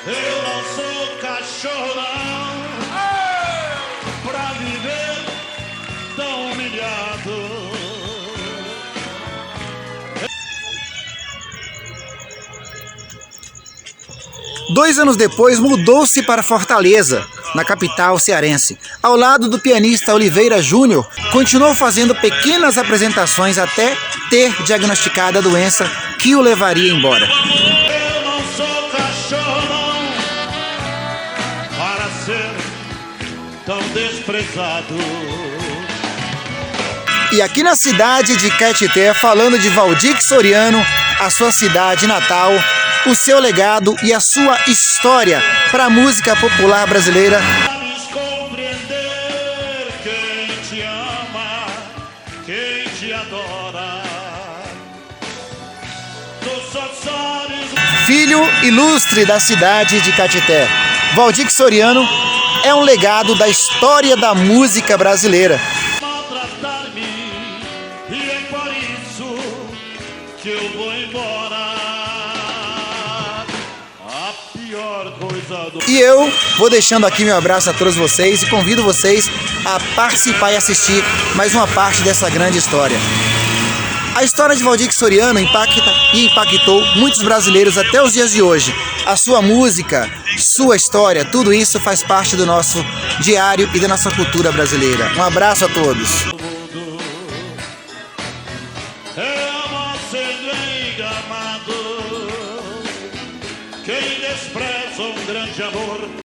Eu não sou cachorro não, pra viver tão humilhado. 2 anos depois, mudou-se para Fortaleza, na capital cearense. Ao lado do pianista Oliveira Júnior, continuou fazendo pequenas apresentações até ter diagnosticada a doença que o levaria embora. Eu não sou cachorro não, para ser tão desprezado. E aqui na cidade de Caetité, falando de Valdir Soriano, a sua cidade natal, o seu legado e a sua história para a música popular brasileira. Sabes compreender quem te ama, quem te adora. Tu só sabes. Filho ilustre da cidade de Caetité, Valdir Soriano é um legado da história da música brasileira. Maltratar-me e é por isso que eu vou embora. A pior coisa do... E eu vou deixando aqui meu abraço a todos vocês e convido vocês a participar e assistir mais uma parte dessa grande história. A história de Valdir Soriano impacta e impactou muitos brasileiros até os dias de hoje. A sua música, sua história, tudo isso faz parte do nosso diário e da nossa cultura brasileira. Um abraço a todos. Ama sendo engamado, quem despreza um grande amor